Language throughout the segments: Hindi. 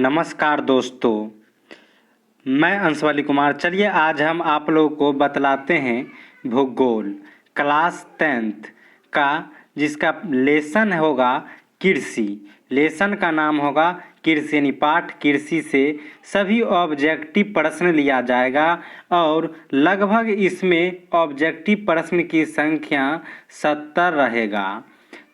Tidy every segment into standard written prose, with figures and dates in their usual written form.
नमस्कार दोस्तों, मैं अंशवाली कुमार। चलिए आज हम आप लोगों को बतलाते हैं भूगोल क्लास 10th का, जिसका लेसन होगा कृषि। लेसन का नाम होगा कृषि, यानी पाठ कृषि से सभी ऑब्जेक्टिव प्रश्न लिया जाएगा और लगभग इसमें ऑब्जेक्टिव प्रश्न की संख्या 70 रहेगा।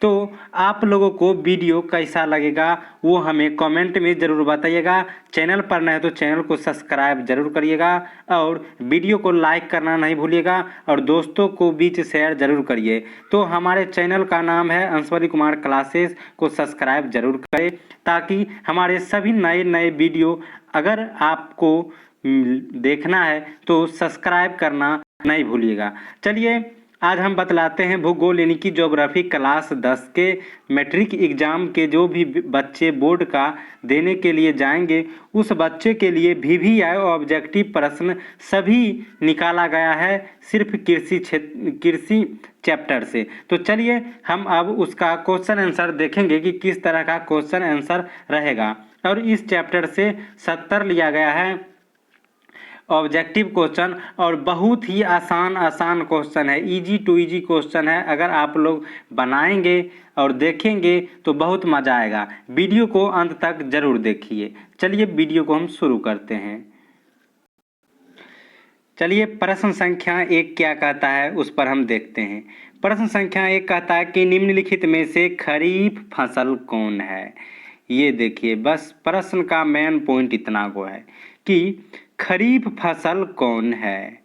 तो आप लोगों को वीडियो कैसा लगेगा वो हमें कमेंट में ज़रूर बताइएगा। चैनल पर नए तो चैनल को सब्सक्राइब जरूर करिएगा और वीडियो को लाइक करना नहीं भूलिएगा और दोस्तों को बीच शेयर जरूर करिए। तो हमारे चैनल का नाम है अंशवाली कुमार क्लासेस, को सब्सक्राइब जरूर करें ताकि हमारे सभी नए नए वीडियो अगर आपको देखना है तो सब्सक्राइब करना नहीं भूलिएगा। चलिए आज हम बतलाते हैं भूगोल यानी कि ज्योग्राफी क्लास 10 के मैट्रिक एग्जाम के जो भी बच्चे बोर्ड का देने के लिए जाएंगे उस बच्चे के लिए VVI ऑब्जेक्टिव प्रश्न सभी निकाला गया है सिर्फ कृषि चैप्टर से। तो चलिए हम अब उसका क्वेश्चन आंसर देखेंगे कि किस तरह का क्वेश्चन आंसर रहेगा। और इस चैप्टर से 70 लिया गया है ऑब्जेक्टिव क्वेश्चन और बहुत ही आसान क्वेश्चन है, इजी टू इजी क्वेश्चन है। अगर आप लोग बनाएंगे और देखेंगे तो बहुत मज़ा आएगा। वीडियो को अंत तक जरूर देखिए। चलिए वीडियो को हम शुरू करते हैं। चलिए प्रश्न संख्या 1 क्या कहता है उस पर हम देखते हैं। प्रश्न संख्या 1 कहता है कि निम्नलिखित में से खरीफ फसल कौन है। ये देखिए, बस प्रश्न का मेन पॉइंट इतना को है कि खरीफ फसल कौन है।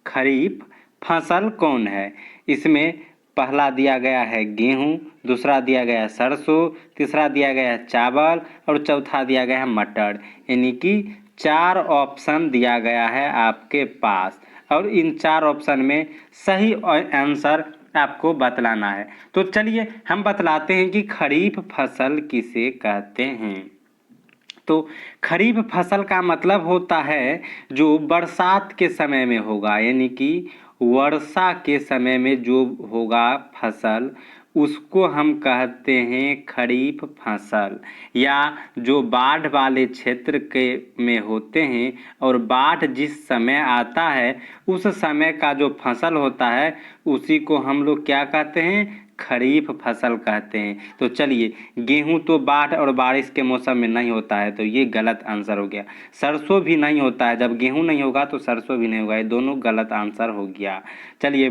खरीफ फसल कौन है। इसमें पहला दिया गया है गेहूं, दूसरा दिया गया है सरसों, तीसरा दिया गया है चावल और चौथा दिया गया है मटर। यानी कि 4 ऑप्शन दिया गया है आपके पास और इन 4 ऑप्शन में सही आंसर आपको बतलाना है। तो चलिए हम बतलाते हैं कि खरीफ फसल किसे कहते हैं। तो खरीफ फसल का मतलब होता है जो बरसात के समय में होगा, यानी कि वर्षा के समय में जो होगा फसल उसको हम कहते हैं खरीफ फसल। या जो बाढ़ वाले क्षेत्र के में होते हैं और बाढ़ जिस समय आता है उस समय का जो फसल होता है उसी को हम लोग क्या कहते हैं, खरीफ फसल कहते हैं। तो चलिए, गेहूं तो बाढ़ और बारिश के मौसम में नहीं होता है तो ये गलत आंसर हो गया। सरसों भी नहीं होता है, जब गेहूं नहीं होगा तो सरसों भी नहीं होगा, ये दोनों गलत आंसर हो गया। चलिए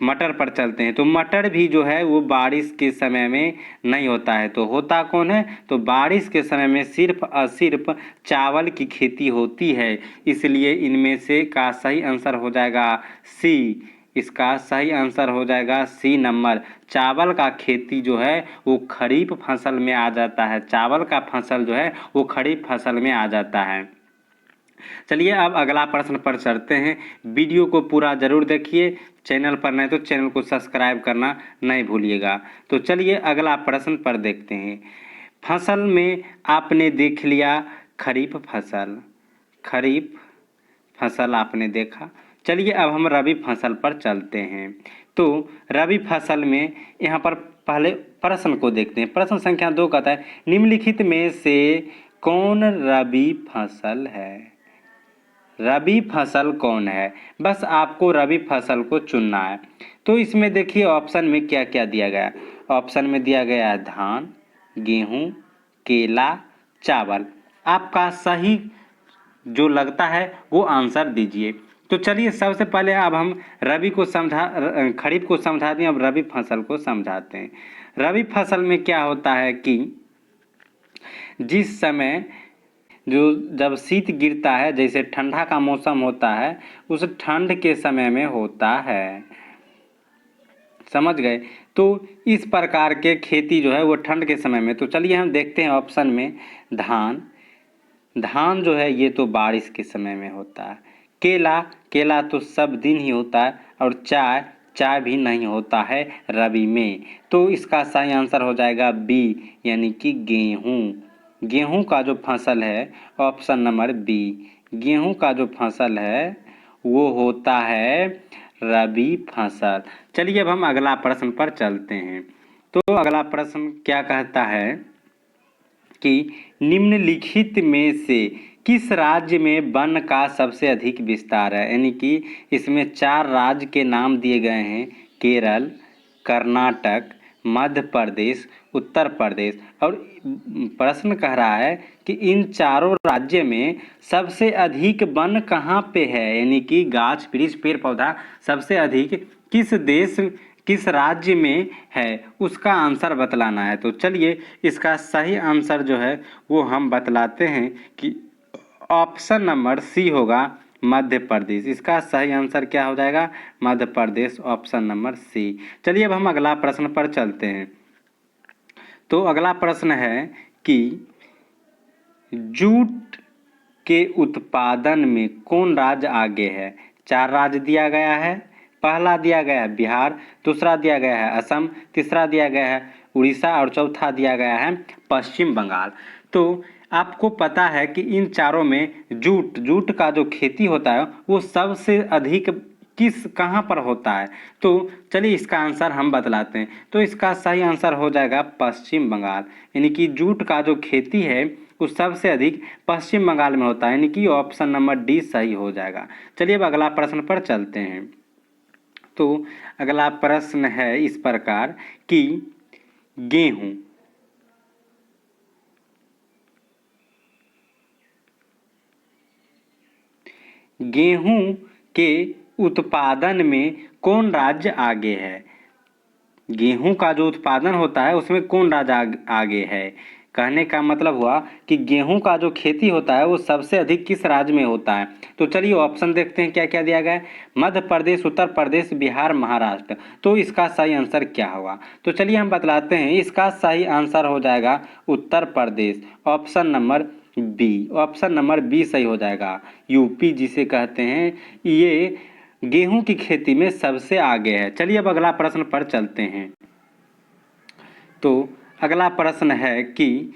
मटर पर चलते हैं। तो मटर भी जो है वो बारिश के समय में नहीं होता है। तो होता कौन है, तो बारिश के समय में सिर्फ और सिर्फ चावल की खेती होती है। इसलिए इनमें से का सही आंसर हो जाएगा सी। इसका सही आंसर हो जाएगा सी नंबर। चावल का खेती जो है वो खरीफ फसल में आ जाता है। चावल का फसल जो है वो खरीफ फसल में आ जाता है। चलिए अब अगला प्रश्न पर चलते हैं। वीडियो को पूरा जरूर देखिए, चैनल पर नहीं तो चैनल को सब्सक्राइब करना नहीं भूलिएगा। तो चलिए अगला प्रश्न पर देखते हैं। फसल में आपने देख लिया खरीफ फसल, खरीफ फसल आपने देखा। चलिए अब हम रबी फसल पर चलते हैं। तो रबी फसल में यहाँ पर पहले प्रश्न को देखते हैं। प्रश्न संख्या 2 कहता है निम्नलिखित में से कौन रबी फसल है। रबी फसल कौन है, बस आपको रबी फसल को चुनना है। तो इसमें देखिए ऑप्शन में क्या क्या दिया गया। ऑप्शन में दिया गया है धान, गेहूं, केला, चावल। आपका सही जो लगता है वो आंसर दीजिए। तो चलिए सबसे पहले अब हम खरीफ को समझा दें, अब रबी फसल को समझाते हैं। रबी फसल में क्या होता है कि जिस समय जब शीत गिरता है, जैसे ठंडा का मौसम होता है, उस ठंड के समय में होता है, समझ गए। तो इस प्रकार के खेती जो है वो ठंड के समय में। तो चलिए हम देखते हैं ऑप्शन में धान। धान जो है ये तो बारिश के समय में होता है। केला तो सब दिन ही होता है। और चाय भी नहीं होता है रबी में। तो इसका सही आंसर हो जाएगा बी, यानी कि गेहूं का जो फसल है, ऑप्शन नंबर बी, गेहूं का जो फसल है वो होता है रबी फसल। चलिए अब हम अगला प्रश्न पर चलते हैं। तो अगला प्रश्न क्या कहता है कि निम्नलिखित में से किस राज्य में वन का सबसे अधिक विस्तार है। यानी कि इसमें 4 राज्य के नाम दिए गए हैं, केरल, कर्नाटक, मध्य प्रदेश, उत्तर प्रदेश। और प्रश्न कह रहा है कि इन चारों राज्य में सबसे अधिक वन कहाँ पे है, यानी कि गाछ वृक्ष पेड़ पौधा सबसे अधिक किस देश किस राज्य में है, उसका आंसर बतलाना है। तो चलिए इसका सही आंसर जो है वो हम बतलाते हैं कि ऑप्शन नंबर सी होगा, मध्य प्रदेश। इसका सही आंसर क्या हो जाएगा, मध्य प्रदेश, ऑप्शन नंबर सी। चलिए अब हम अगला प्रश्न पर चलते हैं। तो अगला प्रश्न है कि जूट के उत्पादन में कौन राज्य आगे है। 4 राज्य दिया गया है। पहला दिया गया है बिहार, दूसरा दिया गया है असम, तीसरा दिया गया है उड़ीसा और चौथा दिया गया है पश्चिम बंगाल। तो आपको पता है कि इन चारों में जूट का जो खेती होता है वो सबसे अधिक कहाँ पर होता है। तो चलिए इसका आंसर हम बतलाते हैं। तो इसका सही आंसर हो जाएगा पश्चिम बंगाल, यानी कि जूट का जो खेती है वो सबसे अधिक पश्चिम बंगाल में होता है, यानी कि ऑप्शन नंबर डी सही हो जाएगा। चलिए अब अगला प्रश्न पर चलते हैं। तो अगला प्रश्न है इस प्रकार कि गेहूं के उत्पादन में कौन राज्य आगे है। गेहूं का जो उत्पादन होता है उसमें कौन राज्य आगे है। कहने का मतलब हुआ कि गेहूं का जो खेती होता है वो सबसे अधिक किस राज्य में होता है। तो चलिए ऑप्शन देखते हैं क्या क्या दिया गया है। मध्य प्रदेश, उत्तर प्रदेश, बिहार, महाराष्ट्र। तो इसका सही आंसर क्या होगा। तो चलिए हम बतलाते हैं। इसका सही आंसर हो जाएगा Uttar Pradesh, option number B. Option number B सही हो जाएगा। यूपी जिसे कहते हैं, ये गेहूं की खेती में सबसे आगे है। चलिए अब अगला प्रश्न पर चलते हैं। तो अगला प्रश्न है कि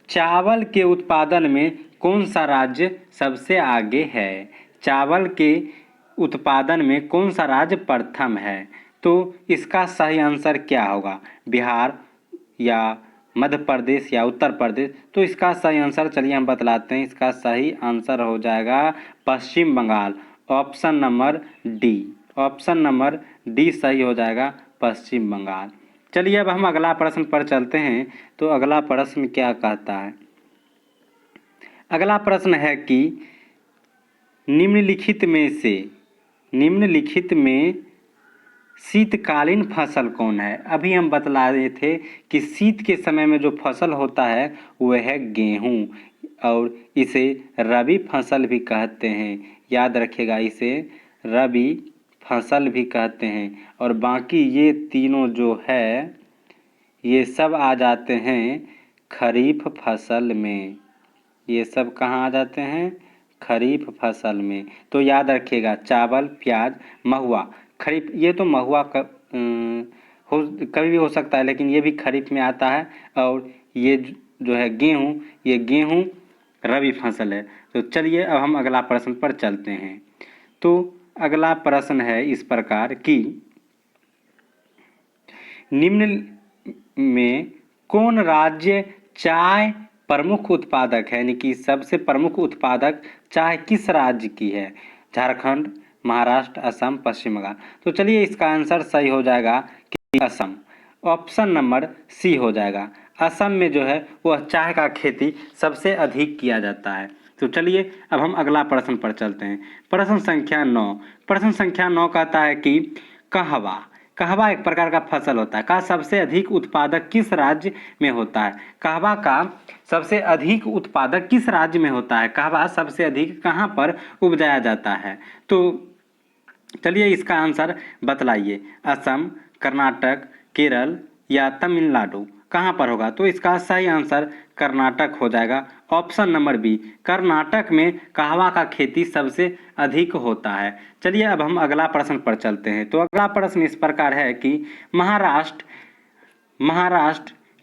चावल के उत्पादन में कौन सा राज्य सबसे आगे है। चावल के उत्पादन में कौन सा राज्य प्रथम है। तो इसका सही आंसर क्या होगा, बिहार या मध्य प्रदेश या उत्तर प्रदेश। तो इसका सही आंसर चलिए हम बतलाते हैं। इसका सही आंसर हो जाएगा Paschim Bangal, option number D. Option number D सही हो जाएगा, पश्चिम बंगाल। चलिए अब हम अगला प्रश्न पर चलते हैं। तो अगला प्रश्न क्या कहता है। अगला प्रश्न है कि निम्नलिखित में शीतकालीन फसल कौन है। अभी हम बतला रहे थे कि शीत के समय में जो फसल होता है वह है गेहूं, और इसे रबी फसल भी कहते हैं। याद रखिएगा, इसे रबी फसल भी कहते हैं। और बाकी ये तीनों जो है ये सब आ जाते हैं खरीफ फसल में। ये सब कहाँ आ जाते हैं, खरीफ फसल में। तो याद रखिएगा, चावल, प्याज, महुआ, खरीफ। ये तो महुआ कभी भी हो सकता है, लेकिन ये भी खरीफ में आता है। और ये जो है गेहूं, ये गेहूं रबी फसल है। तो चलिए अब हम अगला प्रश्न पर चलते हैं। तो अगला प्रश्न है इस प्रकार कि निम्न में कौन राज्य चाय प्रमुख उत्पादक है, यानी कि सबसे प्रमुख उत्पादक चाय किस राज्य की है। झारखंड, महाराष्ट्र, असम, पश्चिम बंगाल। तो चलिए इसका आंसर सही हो जाएगा कि असम, ऑप्शन नंबर सी हो जाएगा। असम में जो है वह चाय का खेती सबसे अधिक किया जाता है। तो चलिए अब हम अगला प्रश्न पर चलते हैं। प्रश्न संख्या 9। प्रश्न संख्या 9 कहता है कि कहवा एक प्रकार का फसल होता है। का सबसे अधिक उत्पादक किस राज्य में होता है। कहवा का सबसे अधिक उत्पादक किस राज्य में होता है। कहवा सबसे अधिक कहाँ पर उपजाया जाता है। तो चलिए इसका आंसर बतलाइए। असम, कर्नाटक, केरल या तमिलनाडु, कहाँ पर होगा। तो इसका सही आंसर कर्नाटक हो जाएगा, ऑप्शन नंबर बी। कर्नाटक में कहवा का खेती सबसे अधिक होता है। चलिए अब हम अगला प्रश्न पर चलते हैं। तो अगला प्रश्न इस प्रकार है कि महाराष्ट्र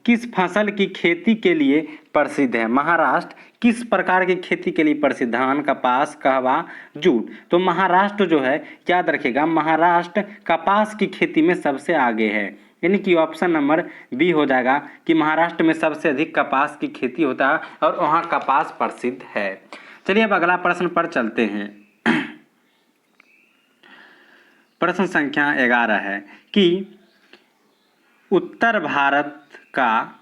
किस फसल की खेती के लिए प्रसिद्ध है। महाराष्ट्र किस प्रकार की खेती के लिए प्रसिद्ध, धान, कपास, कहवा, जूट। तो महाराष्ट्र जो है, याद रखिएगा, महाराष्ट्र कपास की खेती में सबसे आगे है। यानी कि ऑप्शन नंबर बी हो जाएगा कि महाराष्ट्र में सबसे अधिक कपास की खेती होता है और वहाँ कपास प्रसिद्ध है। चलिए अब अगला प्रश्न पर चलते हैं। प्रश्न संख्या 11 है कि उत्तर भारत का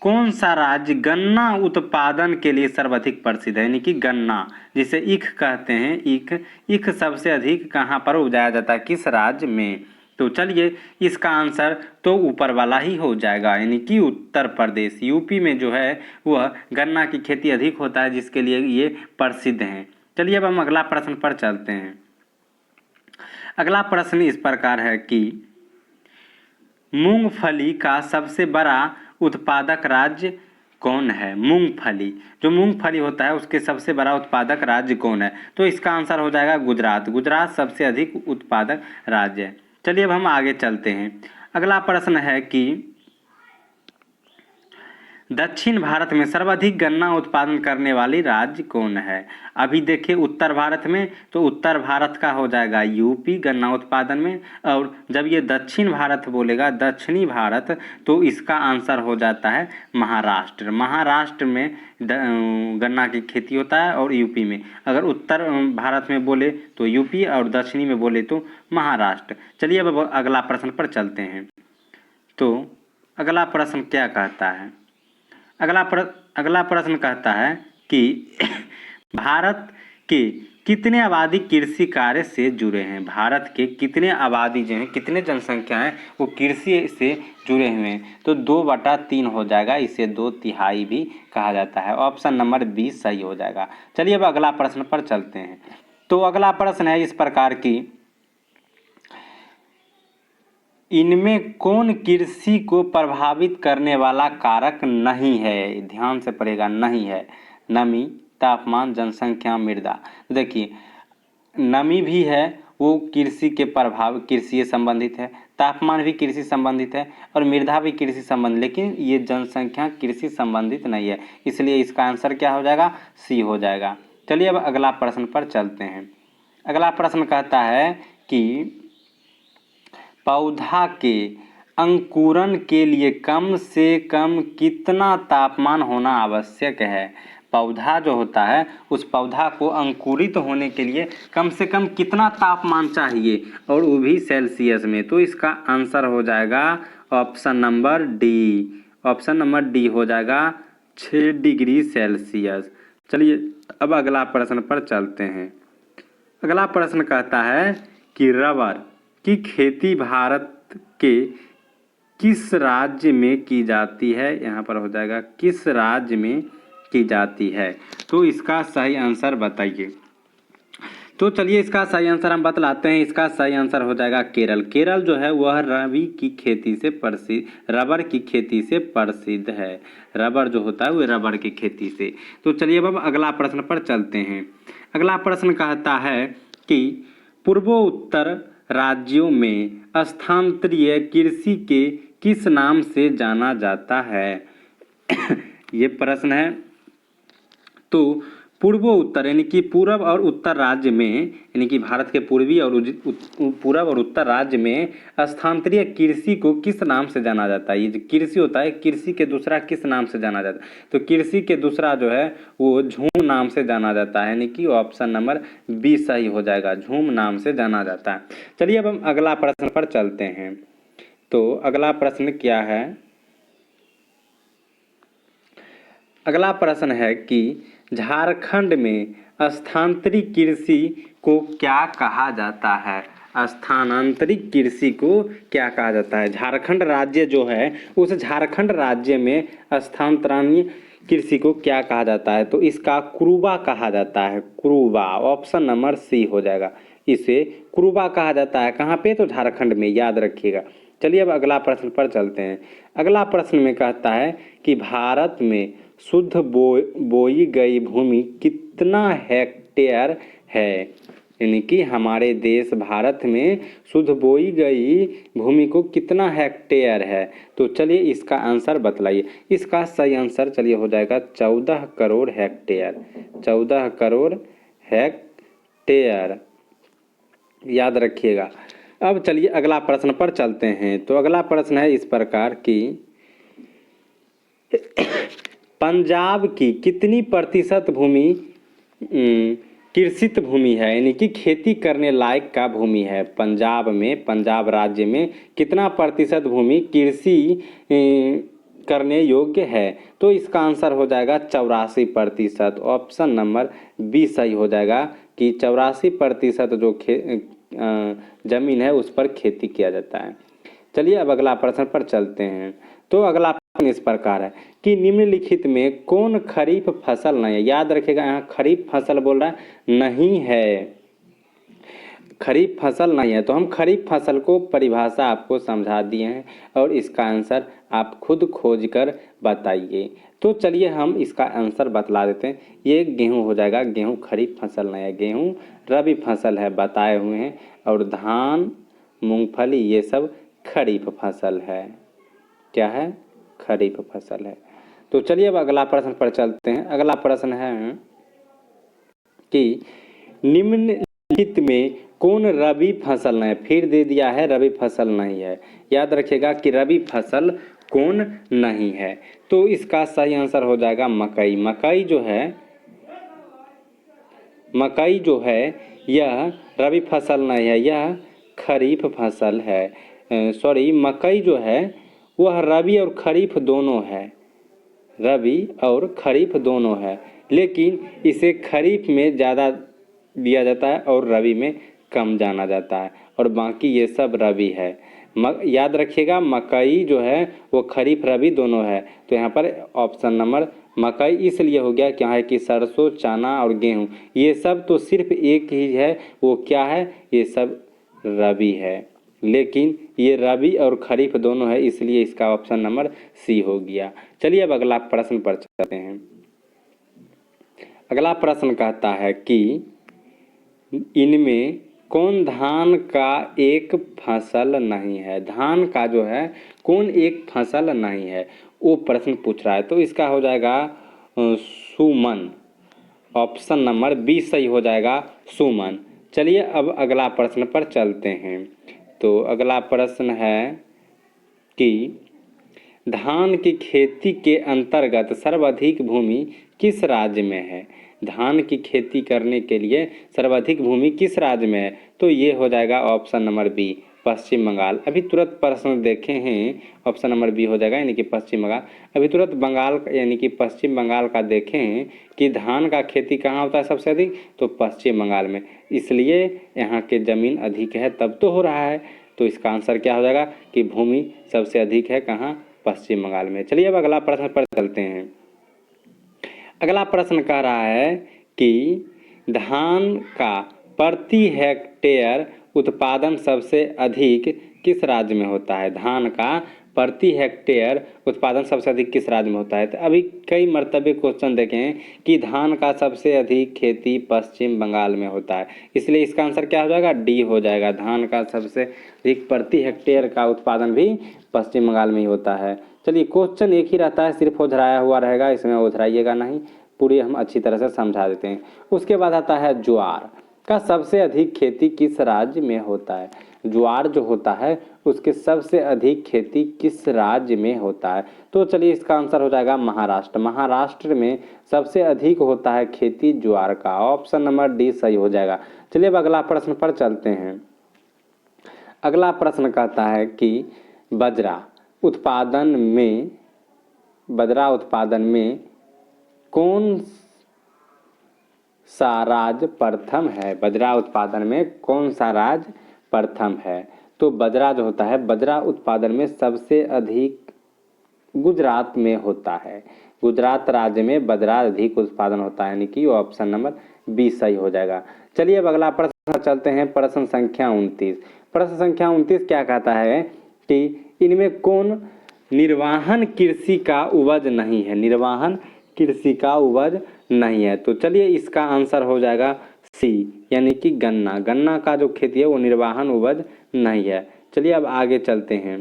कौन सा राज्य गन्ना उत्पादन के लिए सर्वाधिक प्रसिद्ध है, यानी कि गन्ना जिसे ईख कहते हैं, ईख सबसे अधिक कहाँ पर उगाया जाता है, किस राज्य में। तो चलिए इसका आंसर तो ऊपर वाला ही हो जाएगा, यानी कि उत्तर प्रदेश, यूपी में जो है वह गन्ना की खेती अधिक होता है, जिसके लिए ये प्रसिद्ध हैं। चलिए अब हम अगला प्रश्न पर चलते हैं। अगला प्रश्न इस प्रकार है कि मूंगफली का सबसे बड़ा उत्पादक राज्य कौन है। मूंगफली, जो मूंगफली होता है उसके सबसे बड़ा उत्पादक राज्य कौन है। तो इसका आंसर हो जाएगा गुजरात। गुजरात सबसे अधिक उत्पादक राज्य है। चलिए अब हम आगे चलते हैं। अगला प्रश्न है कि दक्षिण भारत में सर्वाधिक गन्ना उत्पादन करने वाली राज्य कौन है। अभी देखिए उत्तर भारत में, तो उत्तर भारत का हो जाएगा यूपी गन्ना उत्पादन में, और जब ये दक्षिण भारत बोलेगा, दक्षिणी भारत, तो इसका आंसर हो जाता है महाराष्ट्र। महाराष्ट्र में गन्ना की खेती होता है और यूपी में। अगर उत्तर भारत में बोले तो यूपी और दक्षिणी में बोले तो महाराष्ट्र। चलिए अब अगला प्रश्न पर चलते हैं। तो अगला प्रश्न क्या कहता है। अगला प्रश्न कहता है कि भारत के कितने आबादी कृषि कार्य से जुड़े हैं। भारत के कितने आबादी जो है, कितने जनसंख्या है वो कृषि से जुड़े हुए हैं। तो 2/3 हो जाएगा, इसे 2/3 भी कहा जाता है। ऑप्शन नंबर बी सही हो जाएगा। चलिए अब अगला प्रश्न पर चलते हैं। तो अगला प्रश्न है इस प्रकार की, इनमें कौन कृषि को प्रभावित करने वाला कारक नहीं है। ध्यान से पढ़ेगा, नहीं है। नमी, तापमान, जनसंख्या, मृदा। देखिए नमी भी है, वो कृषि के प्रभाव, कृषि से संबंधित है। तापमान भी कृषि संबंधित है और मृदा भी कृषि संबंधित, लेकिन ये जनसंख्या कृषि संबंधित नहीं है, इसलिए इसका आंसर क्या हो जाएगा, सी हो जाएगा। चलिए अब अगला प्रश्न पर चलते हैं। अगला प्रश्न कहता है कि पौधा के अंकुरण के लिए कम से कम कितना तापमान होना आवश्यक है। पौधा जो होता है उस पौधा को अंकुरित होने के लिए कम से कम कितना तापमान चाहिए, और वो भी सेल्सियस में। तो इसका आंसर हो जाएगा option number D. Option number D हो जाएगा 6 डिग्री सेल्सियस। चलिए अब अगला प्रश्न पर चलते हैं। अगला प्रश्न कहता है कि रबर की खेती भारत के किस राज्य में की जाती है। यहाँ पर हो जाएगा किस राज्य में की जाती है। तो इसका सही आंसर बताइए। तो चलिए इसका सही आंसर हम बतलाते हैं। इसका सही आंसर हो जाएगा केरल। केरल जो है वह रबी की खेती से प्रसिद्ध, रबर की खेती से प्रसिद्ध है। रबर जो होता है वह रबर की खेती से। तो चलिए अब अगला प्रश्न पर चलते हैं। अगला प्रश्न कहता है कि पूर्वोत्तर राज्यों में स्थानांतरीय कृषि के किस नाम से जाना जाता है। ये प्रश्न है। तो पूर्व उत्तर यानी कि पूर्व और उत्तर राज्य में, यानी कि भारत के पूर्वी और पूर्व और उत्तर राज्य में स्थानांतरीय कृषि को किस नाम से जाना जाता है। ये जो कृषि होता है, कृषि के दूसरा किस नाम से जाना जाता है। तो कृषि के दूसरा जो है वो झूम नाम से जाना जाता है, यानी कि ऑप्शन नंबर बी सही हो जाएगा, झूम नाम से जाना जाता है। चलिए अब हम अगला प्रश्न पर चलते हैं। तो अगला प्रश्न क्या है। अगला प्रश्न है कि झारखंड में स्थानांतरित कृषि को क्या कहा जाता है। स्थानांतरित कृषि को क्या कहा जाता है। झारखंड राज्य जो है उस झारखंड राज्य में स्थानांतरणीय कृषि को क्या कहा जाता है। तो इसका कुरुबा कहा जाता है, कुरुबा। ऑप्शन नंबर सी हो जाएगा, इसे कुरुबा कहा जाता है। कहाँ पे, तो झारखंड में, याद रखिएगा। चलिए अब अगला प्रश्न पर चलते हैं। अगला प्रश्न में कहता है कि भारत में शुद्ध बोई गई भूमि कितना हेक्टेयर है। यानी कि हमारे देश भारत में शुद्ध बोई गई भूमि को कितना हेक्टेयर है। तो चलिए इसका आंसर बतलाइए। इसका सही आंसर चलिए हो जाएगा 14 करोड़ हेक्टेयर। 14 करोड़ हेक्टेयर, याद रखिएगा। अब चलिए अगला प्रश्न पर चलते हैं। तो अगला प्रश्न है इस प्रकार की, पंजाब की कितनी प्रतिशत भूमि कृषित भूमि है, यानी कि खेती करने लायक का भूमि है। पंजाब में, पंजाब राज्य में कितना प्रतिशत भूमि कृषि करने योग्य है? तो इसका आंसर हो जाएगा 84%। ऑप्शन नंबर बी सही हो जाएगा कि 84% जो जमीन है उस पर खेती किया जाता है। चलिए अब अगला प्रश्न पर चलते हैं। तो अगला प्रश्न इस प्रकार है कि निम्नलिखित में कौन खरीफ फसल नहीं है? याद रखिएगा, यहाँ खरीफ फसल बोल रहा है, नहीं है, खरीफ फसल नहीं है। तो हम खरीफ फसल को परिभाषा आपको समझा दिए हैं और इसका आंसर आप खुद खोज कर बताइए। तो चलिए हम इसका आंसर बतला देते हैं। ये गेहूं हो जाएगा, गेहूं खरीफ फसल नहीं है, गेहूं रबी फसल है, बताए हुए हैं। और धान, मूंगफली ये सब खरीफ फसल है। क्या है? खरीफ फसल है। तो चलिए अब अगला प्रश्न पर चलते हैं। अगला प्रश्न है कि निम्नलिखित में कौन रबी फसल नहीं है? फिर दे दिया है रबी फसल नहीं है। याद रखिएगा कि रबी फसल कौन नहीं है। तो इसका सही आंसर हो जाएगा मकई। मकई जो है यह रबी फसल नहीं है, यह खरीफ फसल है। सॉरी, मकई जो है वह रबी और खरीफ दोनों है, रबी और खरीफ दोनों है, लेकिन इसे खरीफ में ज़्यादा दिया जाता है और रबी में कम जाना जाता है, और बाकी ये सब रबी है। याद रखिएगा मकई जो है वो खरीफ रबी दोनों है। तो यहाँ पर ऑप्शन नंबर मकई इसलिए हो गया क्या है कि सरसों, चना और गेहूँ ये सब तो सिर्फ एक ही है, वो क्या है? ये सब रबी है, लेकिन ये रबी और खरीफ दोनों है, इसलिए इसका ऑप्शन नंबर सी हो गया। चलिए अब अगला प्रश्न पर चलते हैं। अगला प्रश्न कहता है कि इनमें कौन धान का एक फसल नहीं है? धान का जो है कौन एक फसल नहीं है, वो प्रश्न पूछ रहा है। तो इसका हो जाएगा सुमन। ऑप्शन नंबर बी सही हो जाएगा, सुमन। चलिए अब अगला प्रश्न पर चलते हैं। तो अगला प्रश्न है कि धान की खेती के अंतर्गत सर्वाधिक भूमि किस राज्य में है? धान की खेती करने के लिए सर्वाधिक भूमि किस राज्य में है? तो ये हो जाएगा ऑप्शन नंबर बी, पश्चिम बंगाल। अभी तुरंत प्रश्न देखे हैं, ऑप्शन नंबर बी हो जाएगा, यानी कि पश्चिम बंगाल। अभी तुरंत बंगाल यानी कि पश्चिम बंगाल का देखें हैं कि धान का खेती कहाँ होता है सबसे अधिक? तो पश्चिम बंगाल में, इसलिए यहाँ के ज़मीन अधिक है तब तो हो रहा है। तो इसका आंसर क्या हो जाएगा कि भूमि सबसे अधिक है कहाँ? पश्चिम बंगाल में। चलिए अब अगला प्रश्न पर चलते हैं। अगला प्रश्न कह रहा है कि धान का प्रति हेक्टेयर उत्पादन सबसे अधिक किस राज्य में होता है? धान का प्रति हेक्टेयर उत्पादन सबसे अधिक किस राज्य में होता है? तो अभी कई मर्तबे क्वेश्चन देखे हैं कि धान का सबसे अधिक खेती पश्चिम बंगाल में होता है, इसलिए इसका आंसर क्या हो जाएगा? डी हो जाएगा। धान का सबसे अधिक प्रति हेक्टेयर का उत्पादन भी पश्चिम बंगाल में ही होता है। चलिए क्वेश्चन एक ही रहता है, सिर्फ ओझराया हुआ रहेगा, इसमें ओझराइएगा नहीं, पूरी हम अच्छी तरह से समझा देते हैं। उसके बाद आता है ज्वार का सबसे अधिक खेती किस राज्य में होता है? ज्वार जो होता है उसके सबसे अधिक खेती किस राज्य में होता है? तो चलिए इसका आंसर हो जाएगा महाराष्ट्र। महाराष्ट्र में सबसे अधिक होता है खेती ज्वार का। ऑप्शन नंबर डी सही हो जाएगा। चलिए अब अगला प्रश्न पर चलते हैं। अगला प्रश्न कहता है कि बाजरा उत्पादन में कौन सा राज्य प्रथम है? बाजरा उत्पादन में कौन सा राज्य प्रथम है? तो बाजरा जो होता है, बाजरा उत्पादन में सबसे अधिक गुजरात में होता है। गुजरात राज्य में बाजरा अधिक उत्पादन होता है, यानी कि ऑप्शन नंबर बी सही हो जाएगा। चलिए अब अगला प्रश्न चलते हैं। प्रश्न संख्या 29। प्रश्न संख्या 29 क्या कहता है कि इनमें कौन निर्वाहन कृषि का उपज नहीं है? निर्वाहन कृषि का उपज नहीं है। तो चलिए इसका आंसर हो जाएगा सी, यानी कि गन्ना। गन्ना का जो खेती है वो निर्वाहन उपज नहीं है। चलिए अब आगे चलते हैं।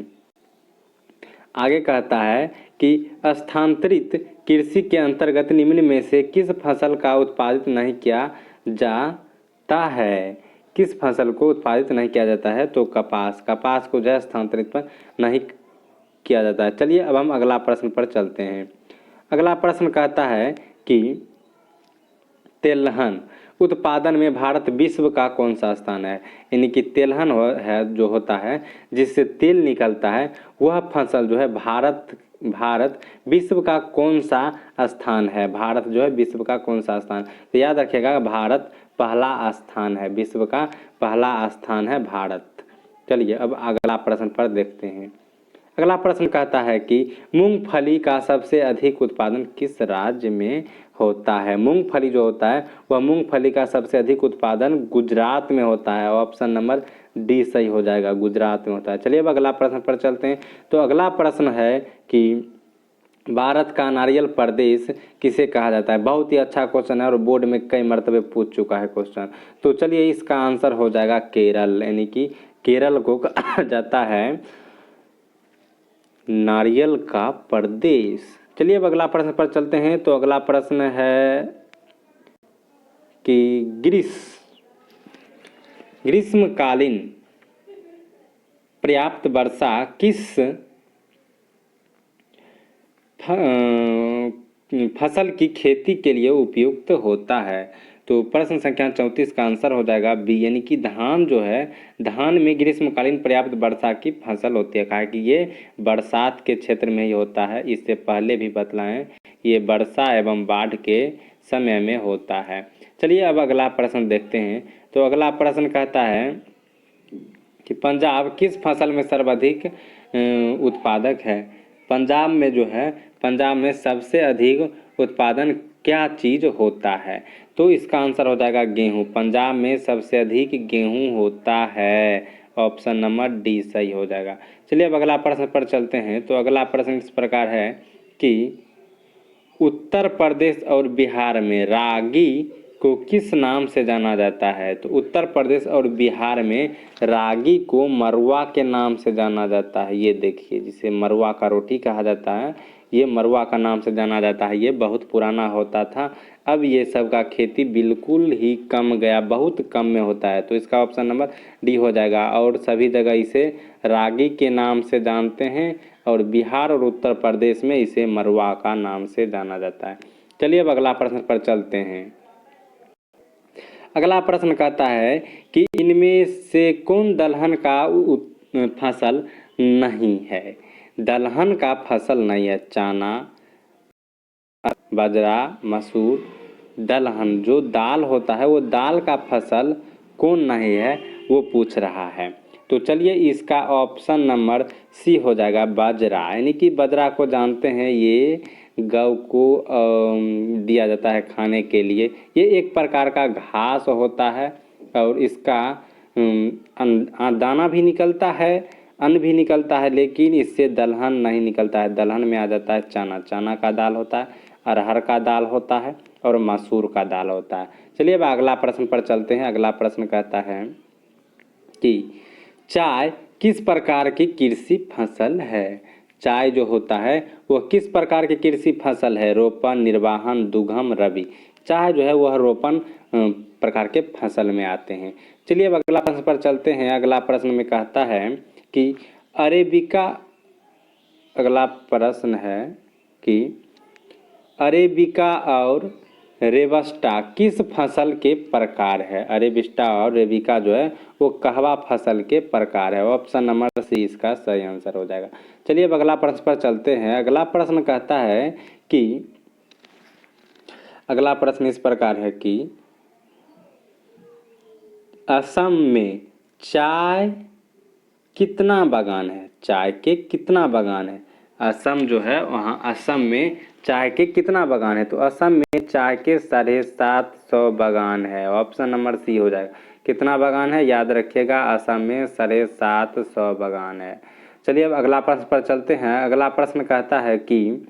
आगे कहता है कि स्थानांतरित कृषि के अंतर्गत निम्न में से किस फसल का उत्पादित नहीं किया जाता है? किस फसल को उत्पादित नहीं किया जाता है? तो कपास। कपास को जो है स्थानांतरित पर नहीं किया जाता है। चलिए अब हम अगला प्रश्न पर चलते हैं। अगला प्रश्न कहता है कि तेलहन उत्पादन में भारत विश्व का कौन सा स्थान है? यानी कि तेलहन है जो होता है जिससे तेल निकलता है, वह फसल जो है भारत विश्व का कौन सा स्थान है? भारत जो है विश्व का कौन सा स्थान? तो याद रखिएगा भारत पहला स्थान है, विश्व का पहला स्थान है भारत। चलिए अब अगला प्रश्न पर देखते हैं। अगला प्रश्न कहता है कि मूंगफली का सबसे अधिक उत्पादन किस राज्य में होता है? मूंगफली जो होता है वह मूंगफली का सबसे अधिक उत्पादन गुजरात में होता है। ऑप्शन नंबर डी सही हो जाएगा, गुजरात में होता है। चलिए अब अगला प्रश्न पर चलते हैं। तो अगला प्रश्न है कि भारत का नारियल प्रदेश किसे कहा जाता है? बहुत ही अच्छा क्वेश्चन है और बोर्ड में कई मरतबे पूछ चुका है क्वेश्चन। तो चलिए इसका आंसर हो जाएगा केरल, यानी कि केरल को कहा जाता है नारियल का प्रदेश। चलिए अब अगला प्रश्न पर चलते हैं। तो अगला प्रश्न है कि ग्रीष्मकालीन पर्याप्त वर्षा किस फसल की खेती के लिए उपयुक्त होता है? तो प्रश्न संख्या 34 का आंसर हो जाएगा बी, यानी कि धान जो है, धान में ग्रीष्मकालीन पर्याप्त वर्षा की फसल होती है। कहा कि ये बरसात के क्षेत्र में ही होता है, इससे पहले भी बतलाएं ये वर्षा एवं बाढ़ के समय में होता है। चलिए अब अगला प्रश्न देखते हैं। तो अगला प्रश्न कहता है कि पंजाब किस फसल में सर्वाधिक उत्पादक है? पंजाब में जो है, पंजाब में सबसे अधिक उत्पादन क्या चीज़ होता है? तो इसका आंसर हो जाएगा गेहूँ। पंजाब में सबसे अधिक गेहूँ होता है। ऑप्शन नंबर डी सही हो जाएगा। चलिए अब अगला प्रश्न पर चलते हैं। तो अगला प्रश्न इस प्रकार है कि उत्तर प्रदेश और बिहार में रागी को किस नाम से जाना जाता है? तो उत्तर प्रदेश और बिहार में रागी को मरुआ के नाम से जाना जाता है। ये देखिए, जिसे मरुआ का रोटी कहा जाता है, ये मरुआ का नाम से जाना जाता है। ये बहुत पुराना होता था, अब ये सब का खेती बिल्कुल ही कम गया, बहुत कम में होता है। तो इसका ऑप्शन नंबर डी हो जाएगा। और सभी जगह इसे रागी के नाम से जानते हैं और बिहार और उत्तर प्रदेश में इसे मरुआ का नाम से जाना जाता है। चलिए अब अगला प्रश्न पर चलते हैं। अगला प्रश्न कहता है कि इनमें से कौन दलहन का फसल नहीं है? दलहन का फसल नहीं है। चना, बाजरा, मसूर, दलहन जो दाल होता है, वो दाल का फसल कौन नहीं है, वो पूछ रहा है। तो चलिए इसका ऑप्शन नंबर सी हो जाएगा बाजरा, यानी कि बाजरा को जानते हैं, ये गौ को दिया जाता है खाने के लिए। ये एक प्रकार का घास होता है और इसका दाना भी निकलता है, अन्न भी निकलता है, लेकिन इससे दलहन नहीं निकलता है। दलहन में आ जाता है चना, चना का दाल होता है, अरहर का दाल होता है और मसूर का दाल होता है। चलिए अब अगला प्रश्न पर चलते हैं। अगला प्रश्न कहता है कि चाय किस प्रकार की कृषि फसल है? चाय जो होता है वह किस प्रकार की कृषि फसल है? रोपण, निर्वाहन, दुगम, रबी। चाय जो है वह रोपण प्रकार के फसल में आते हैं। चलिए अब अगला प्रश्न पर चलते हैं। अगला प्रश्न में कहता है कि अरेबिका, अगला प्रश्न है कि अरेबिका और रेबस्टा किस फसल के प्रकार है? अरेबिस्टा और रेबिका जो है वो कहवा फसल के प्रकार है। ऑप्शन नंबर सी इसका सही आंसर हो जाएगा। चलिए अब अगला प्रश्न पर चलते हैं। अगला प्रश्न कहता है कि अगला प्रश्न इस प्रकार है कि असम में चाय कितना बागान है? चाय के कितना बागान है? असम जो है वहाँ असम में चाय के कितना बागान है? तो असम में चाय के 750 बागान है। ऑप्शन नंबर सी हो जाएगा। कितना बागान है याद रखिएगा, असम में 750 बागान है। चलिए अब अगला प्रश्न पर चलते हैं। अगला प्रश्न कहता है कि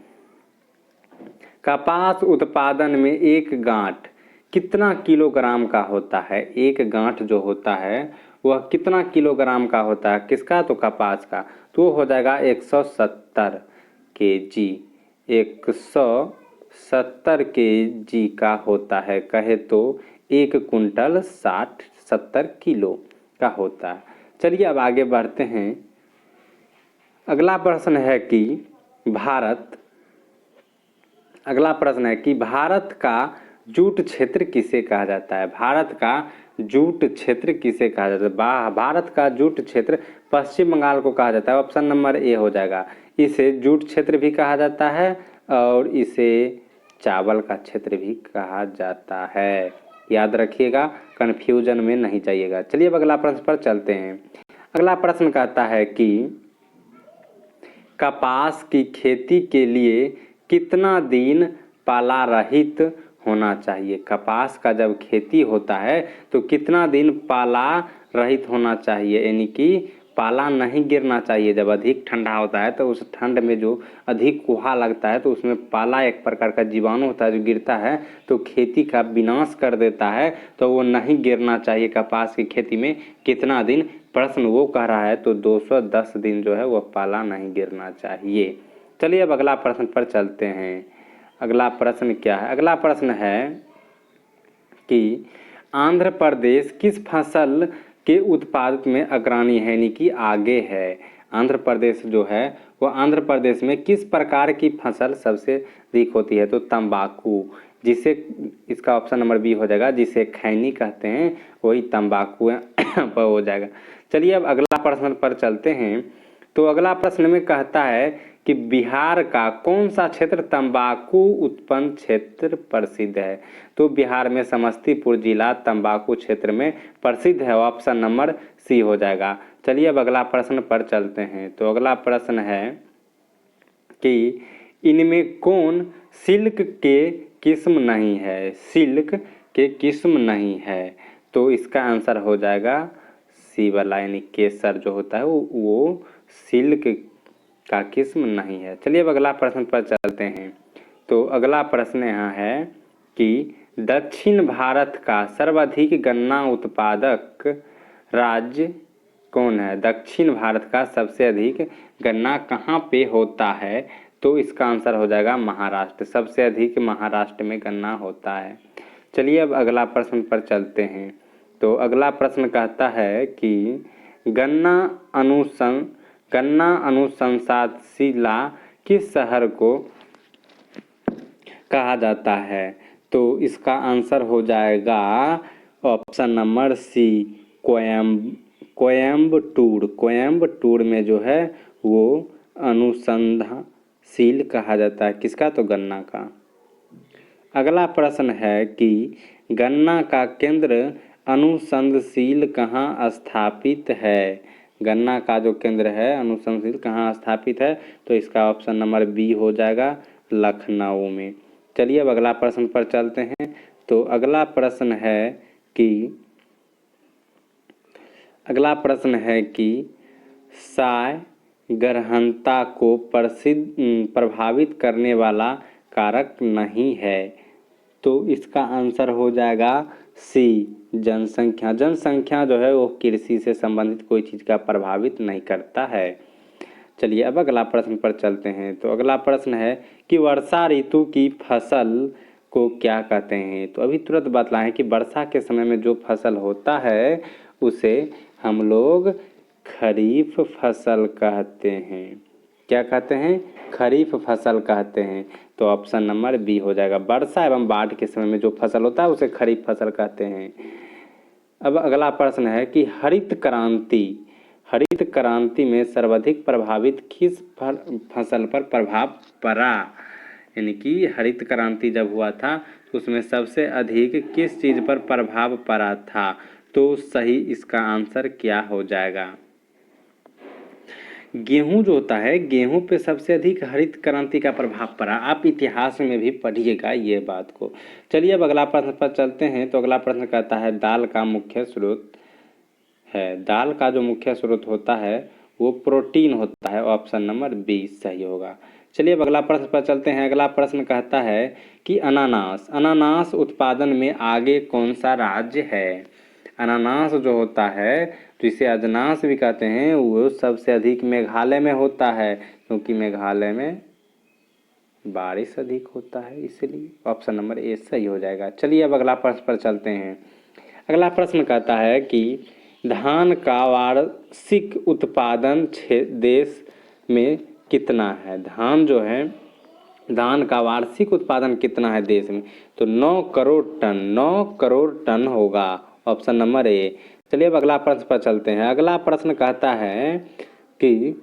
कपास उत्पादन में एक गांठ कितना किलोग्राम का होता है? एक गांठ जो होता है वह कितना किलोग्राम का होता है? किसका? तो कपास का। तो हो जाएगा 170 kg, 170 kg का होता है। कहे तो 1 कुंटल 60 70 किलो का होता है। चलिए अब आगे बढ़ते हैं। अगला प्रश्न है कि भारत का जूट क्षेत्र किसे कहा जाता है? भारत का जूट क्षेत्र किसे कहा जाता है? भारत का जूट क्षेत्र पश्चिम बंगाल को कहा जाता है। ऑप्शन नंबर ए हो जाएगा। इसे जूट क्षेत्र भी कहा जाता है और इसे चावल का क्षेत्र भी कहा जाता है। याद रखिएगा, कन्फ्यूजन में नहीं जाइएगा। चलिए अब अगला प्रश्न पर चलते हैं। अगला प्रश्न कहता है कि कपास की खेती के लिए कितना दिन पाला रहित होना चाहिए? कपास का जब खेती होता है तो कितना दिन पाला रहित होना चाहिए, यानी कि पाला नहीं गिरना चाहिए। जब अधिक ठंडा होता है तो उस ठंड में जो अधिक कुहा लगता है तो उसमें पाला एक प्रकार का जीवाणु होता है जो गिरता है तो खेती का विनाश कर देता है, तो वो नहीं गिरना चाहिए। कपास की खेती में कितना दिन, प्रश्न वो कह रहा है, तो 210 दिन जो है वो पाला नहीं गिरना चाहिए। चलिए अब अगला प्रश्न पर चलते हैं। अगला प्रश्न क्या है? अगला प्रश्न है कि आंध्र प्रदेश किस फसल के उत्पादन में अग्रणी है, यानी कि आगे है। आंध्र प्रदेश जो है वो आंध्र प्रदेश में किस प्रकार की फसल सबसे अधिक होती है? तो तंबाकू, जिसे इसका ऑप्शन नंबर बी हो जाएगा, जिसे खैनी कहते हैं वही तंबाकू पर हो जाएगा। चलिए अब अगला प्रश्न पर चलते हैं। तो अगला प्रश्न में कहता है कि बिहार का कौन सा क्षेत्र तंबाकू उत्पन्न क्षेत्र प्रसिद्ध है? तो बिहार में समस्तीपुर जिला तंबाकू क्षेत्र में प्रसिद्ध है। ऑप्शन नंबर सी हो जाएगा। चलिए अब अगला प्रश्न पर चलते हैं। तो अगला प्रश्न है कि इनमें कौन सिल्क के किस्म नहीं है? सिल्क के किस्म नहीं है, तो इसका आंसर हो जाएगा सी वाला, यानी केसर जो होता है वो सिल्क का किस्म नहीं है। चलिए अब अगला प्रश्न पर चलते हैं। तो अगला प्रश्न यहाँ है कि दक्षिण भारत का सर्वाधिक गन्ना उत्पादक राज्य कौन है? दक्षिण भारत का सबसे अधिक गन्ना कहाँ पे होता है? तो इसका आंसर हो जाएगा महाराष्ट्र। सबसे अधिक महाराष्ट्र में गन्ना होता है। चलिए अब अगला प्रश्न पर चलते हैं। तो अगला प्रश्न कहता है कि गन्ना अनुसंधानशिला किस शहर को कहा जाता है? तो इसका आंसर हो जाएगा option number C, Coimbatore. Coimbatore में जो है वो अनुसंधानशील कहा जाता है। किसका? तो गन्ना का। अगला प्रश्न है कि गन्ना का केंद्र अनुसंधानशील कहाँ स्थापित है? गन्ना का जो केंद्र है अनुसंधानशील कहाँ स्थापित है? तो इसका ऑप्शन नंबर बी हो जाएगा, लखनऊ में। चलिए अब अगला प्रश्न पर चलते हैं। तो अगला प्रश्न है कि साय गहनता को प्रभावित करने वाला कारक नहीं है, तो इसका आंसर हो जाएगा सी, जनसंख्या। जनसंख्या जो है वो कृषि से संबंधित कोई चीज़ का प्रभावित नहीं करता है। चलिए अब अगला प्रश्न पर चलते हैं। तो अगला प्रश्न है कि वर्षा ऋतु की फसल को क्या कहते हैं? तो अभी तुरंत बतलाएं कि वर्षा के समय में जो फसल होता है उसे हम लोग खरीफ फसल कहते हैं। क्या कहते हैं? खरीफ फसल कहते हैं। तो ऑप्शन नंबर बी हो जाएगा। वर्षा एवं बाढ़ के समय में जो फसल होता है उसे खरीफ फसल कहते हैं। अब अगला प्रश्न है कि हरित क्रांति में सर्वाधिक प्रभावित किस फसल पर प्रभाव पड़ा? यानी कि हरित क्रांति जब हुआ था उसमें सबसे अधिक किस चीज़ पर प्रभाव पड़ा था? तो सही इसका आंसर क्या हो जाएगा? गेहूं जो होता है, गेहूं पे सबसे अधिक हरित क्रांति का प्रभाव पड़ा। आप इतिहास में भी पढ़िएगा ये बात को। चलिए अब अगला प्रश्न पर चलते हैं। तो अगला प्रश्न कहता है दाल का मुख्य स्रोत है। दाल का जो मुख्य स्रोत होता है वो प्रोटीन होता है। ऑप्शन नंबर बी सही होगा। चलिए अब अगला प्रश्न पर चलते हैं। अगला प्रश्न कहता है कि अनानास उत्पादन में आगे कौन सा राज्य है? अनानास जो होता है जिसे अजनास भी कहते हैं वो सबसे अधिक मेघालय में होता है, क्योंकि मेघालय में बारिश अधिक होता है, इसलिए ऑप्शन नंबर ए सही हो जाएगा। चलिए अब अगला प्रश्न पर चलते हैं। अगला प्रश्न कहता है कि धान का वार्षिक उत्पादन देश में कितना है। धान जो है, धान का वार्षिक उत्पादन कितना है देश में, तो 9 करोड़ टन, 9 करोड़ टन होगा, ऑप्शन नंबर ए। चलिए अब अगला प्रश्न पर चलते हैं। अगला प्रश्न कहता है कि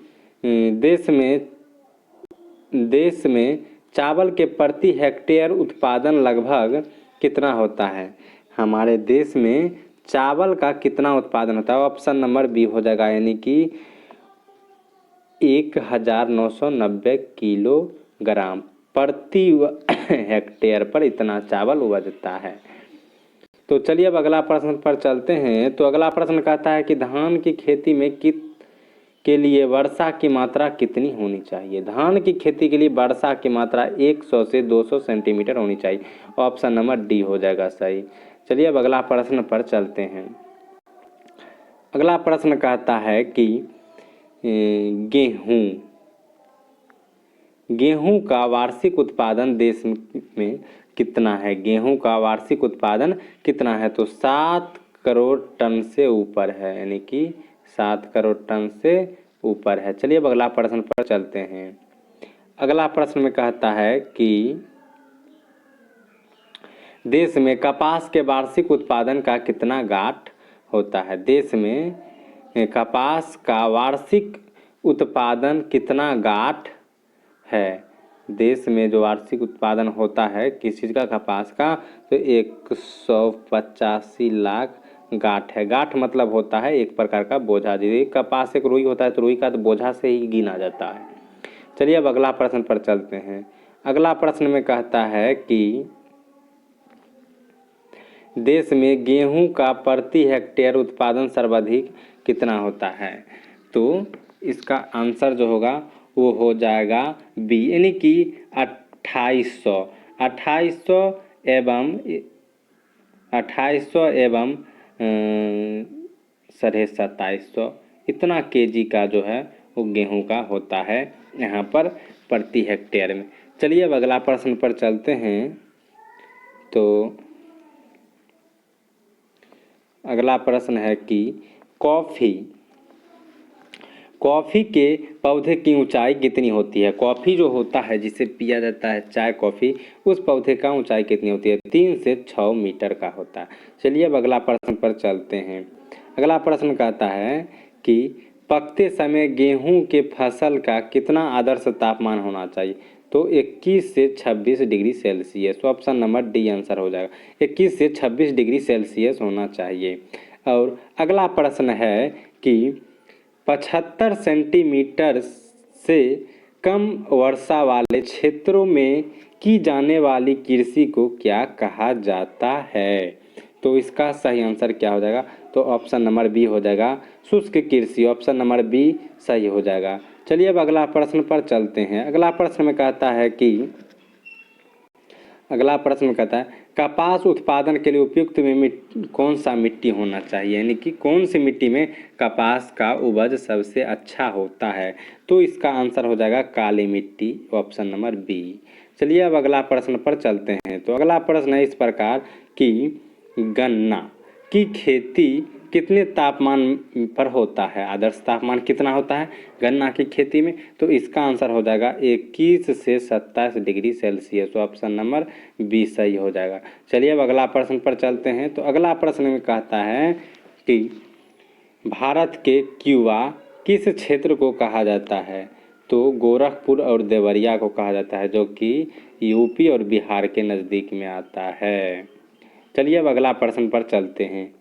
देश में चावल के प्रति हेक्टेयर उत्पादन लगभग कितना होता है। हमारे देश में चावल का कितना उत्पादन होता है, ऑप्शन नंबर बी हो जाएगा, यानी कि 1990 किलोग्राम प्रति हेक्टेयर पर इतना चावल उपजता है। तो चलिए अब अगला प्रश्न पर चलते हैं। तो अगला प्रश्न कहता है कि धान की खेती में के लिए वर्षा की मात्रा कितनी होनी चाहिए। धान की खेती के लिए वर्षा की मात्रा 100 से 200 सेंटीमीटर होनी चाहिए, ऑप्शन नंबर डी हो जाएगा सही। चलिए अब अगला प्रश्न पर चलते हैं। अगला प्रश्न कहता है कि गेहूं का वार्षिक उत्पादन देश में कितना है। गेहूं का वार्षिक उत्पादन कितना है, तो 7 करोड़ टन से ऊपर है, यानी कि 7 करोड़ टन से ऊपर है। चलिए अब अगला प्रश्न पर चलते हैं। अगला प्रश्न में कहता है कि देश में कपास के वार्षिक उत्पादन का कितना गांठ होता है। देश में कपास का वार्षिक उत्पादन कितना गांठ है। देश में जो वार्षिक उत्पादन होता है किस चीज़ का, कपास का, तो 185 लाख गांठ है। गांठ मतलब होता है एक प्रकार का बोझा। यदि कपास एक रुई होता है तो रुई का तो बोझा से ही गिना जाता है। चलिए अब अगला प्रश्न पर चलते हैं। अगला प्रश्न में कहता है कि देश में गेहूं का प्रति हेक्टेयर उत्पादन सर्वाधिक कितना होता है। तो इसका आंसर जो होगा वो हो जाएगा बी, यानी कि 2800 एवं 2750 इतना केजी का जो है वो गेहूं का होता है यहाँ पर प्रति हेक्टेयर में। चलिए अब अगला प्रश्न पर चलते हैं। तो अगला प्रश्न है कि कॉफ़ी के पौधे की ऊंचाई कितनी होती है। कॉफ़ी जो होता है जिसे पिया जाता है चाय कॉफ़ी, उस पौधे का ऊंचाई कितनी होती है, 3 से 6 मीटर का होता है। चलिए अब अगला प्रश्न पर चलते हैं। अगला प्रश्न कहता है कि पकते समय गेहूं के फसल का कितना आदर्श तापमान होना चाहिए। तो 21 से 26 degree Celsius, option number D answer हो जाएगा। 21 से 26 डिग्री सेल्सियस होना चाहिए। और अगला प्रश्न है कि 75 सेंटीमीटर से कम वर्षा वाले क्षेत्रों में की जाने वाली कृषि को क्या कहा जाता है। तो इसका सही आंसर क्या हो जाएगा, तो ऑप्शन नंबर बी हो जाएगा, शुष्क कृषि, ऑप्शन नंबर बी सही हो जाएगा। चलिए अब अगला प्रश्न पर चलते हैं। अगला प्रश्न में कहता है कि कपास उत्पादन के लिए उपयुक्त में कौन सा मिट्टी होना चाहिए, यानी कि कौन सी मिट्टी में कपास का उपज सबसे अच्छा होता है। तो इसका आंसर हो जाएगा काली मिट्टी, ऑप्शन नंबर बी। चलिए अब अगला प्रश्न पर चलते हैं। तो अगला प्रश्न है इस प्रकार कि गन्ना की खेती कितने तापमान पर होता है, आदर्श तापमान कितना होता है गन्ना की खेती में। तो इसका आंसर हो जाएगा 21 से 27 degree Celsius, option number B सही हो जाएगा। चलिए अब अगला प्रश्न पर चलते हैं। तो अगला प्रश्न में कहता है कि भारत के क्यूबा किस क्षेत्र को कहा जाता है। तो गोरखपुर और देवरिया को कहा जाता है, जो कि यूपी और बिहार के नज़दीक में आता है। चलिए अब अगला प्रश्न पर चलते हैं।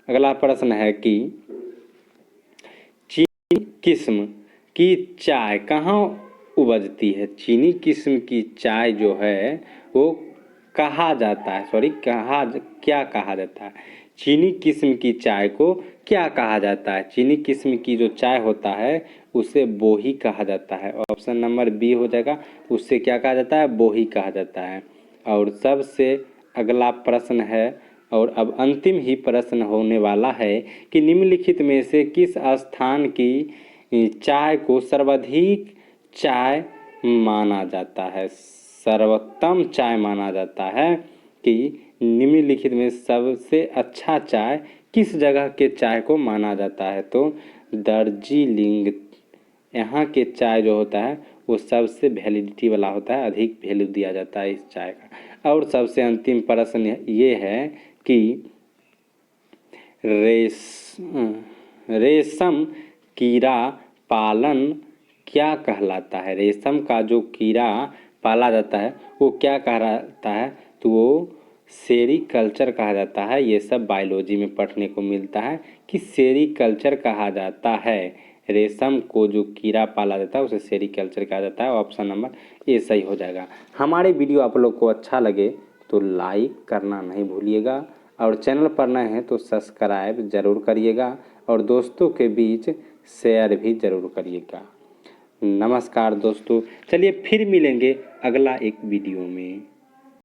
अगला प्रश्न है कि चीनी किस्म की चाय कहाँ उपजती है। चीनी किस्म की चाय जो है वो कहा जाता है, क्या कहा जाता है, चीनी किस्म की चाय को क्या कहा जाता है। चीनी किस्म की जो चाय होता है उसे बोही कहा जाता है, ऑप्शन नंबर बी हो जाएगा, उससे क्या कहा जाता है, बोही कहा जाता है। और सबसे अगला प्रश्न है और अब अंतिम ही प्रश्न होने वाला है कि निम्नलिखित में से किस स्थान की चाय को सर्वाधिक चाय माना जाता है, सर्वोत्तम चाय माना जाता है कि निम्नलिखित में सबसे अच्छा चाय किस जगह के चाय को माना जाता है? तो दार्जिलिंग यहाँ के चाय जो होता है वो सबसे वैलिडिटी वाला होता है, अधिक वैल्यू दिया जाता है इस चाय का। और सबसे अंतिम प्रश्न ये है कि रेशम कीड़ा पालन क्या कहलाता है? रेशम का जो कीड़ा पाला जाता है वो क्या कहलाता है? तो वो सेरीकल्चर कहा जाता है। ये सब बायोलॉजी में पढ़ने को मिलता है कि सेरीकल्चर कहा जाता है। रेशम को जो कीड़ा पाला जाता है उसे सेरीकल्चर कहा जाता है। ऑप्शन नंबर ए सही हो जाएगा। हमारे वीडियो आप लोग को अच्छा लगे तो लाइक करना नहीं भूलिएगा और चैनल पर नए हैं तो सब्सक्राइब ज़रूर करिएगा और दोस्तों के बीच शेयर भी ज़रूर करिएगा। नमस्कार दोस्तों, चलिए फिर मिलेंगे अगला एक वीडियो में।